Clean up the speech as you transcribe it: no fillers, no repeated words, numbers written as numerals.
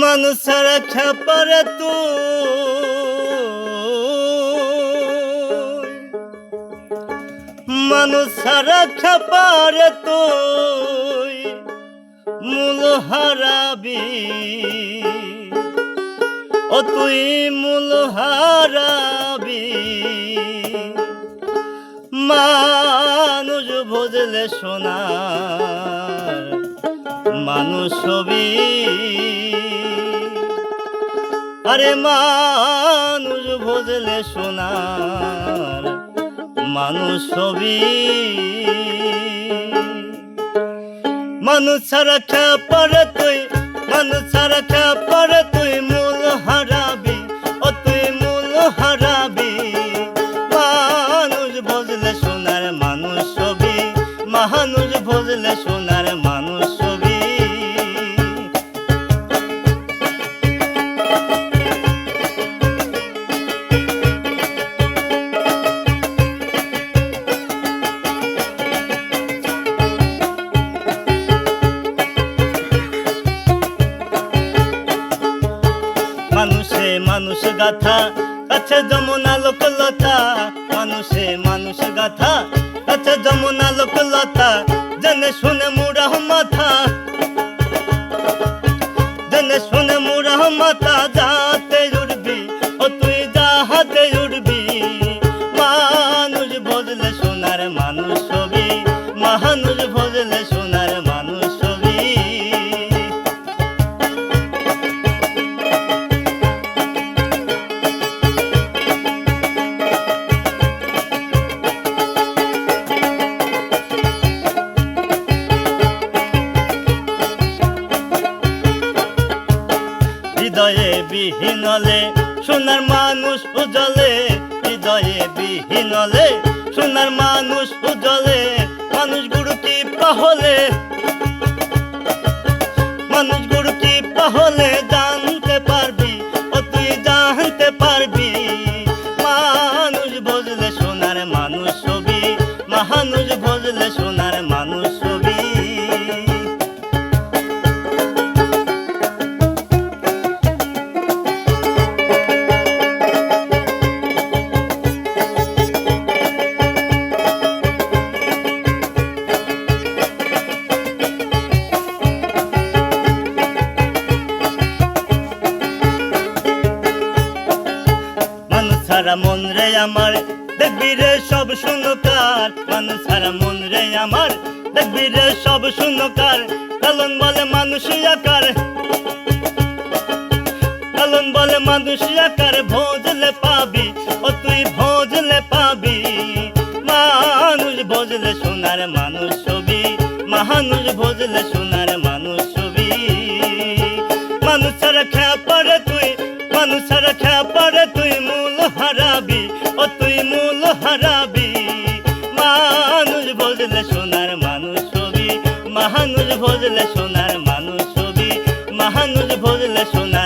মানুষ ছাড়া খেপারে তুই, মানুষ ছাড়া খেপারে তুই মূল হারাবি, ও তুই মূল হারাবি। মানুষ ভজলে সোনার মানুষ হবি, আরে মানুষ ভজলে সোনার মানুষ হবি। মানুষ ছাড়া খেপারে তুই, মানুষ ছাড়া খেপারে তুই মূল হারাবি, ও তুই মূল হারাবি। মানুষ ভজলে সোনার মানুষ হবি, মানুষ ভজলে সোনার মানুষ হবি। মানুষে মানুষ গাথা কাছে যমুনা লোকলতা, মানুষে মানুষ গাথা কাছে যমুনা লোকলতা। জেনে শুনে মুড়া মাথা, জেনে শুনে মুড়া মাথা। যাতে উড়বি, ও তুই যাহাতে উড়বি। মানুষ ভজলে সোনার মানুষ হবি, মানুষ ভজলে সোনার মানুষ হবি। হৃদয়ে বিহীনলে সোনার মানুষ উজলে, হৃদয়ে বিহীনলে সোনার মানুষ উজলে। মানুষ গুরু কি পাহলে, মানুষ গুরু কি পাহলে জানতে পারবি, ও তুই জানতে পারবি। মানুষ ভজলে সোনার মানুষ হবি, মানুষ ভজলে সোনার মানুষ হবি। মানুষ ছাড়া মন রে আমার দেখবি রে সব শূন্যকার, মানুষ ছাড়া মন রে আমার দেখবি রে সব শূন্যকার। লালন বলে মানুষ আকার, লালন বলে মানুষ আকার। ভজলে পাবি, ও তুই ভজলে পাবি। মানুষ ভজলে সোনার মানুষ হবি, মানুষ ভজলে সোনার মানুষ হবি। মানুষ ছাড়া খেপারে তুই, মানুষ ছাড়া খেপারে তুই মূল হারাবি, ও তুই মূল হারাবি। মানুষ ভজলে সোনার মানুষ হবি, মানুষ ভজলে সোনার মানুষ হবি, মানুষ ভজলে সোনার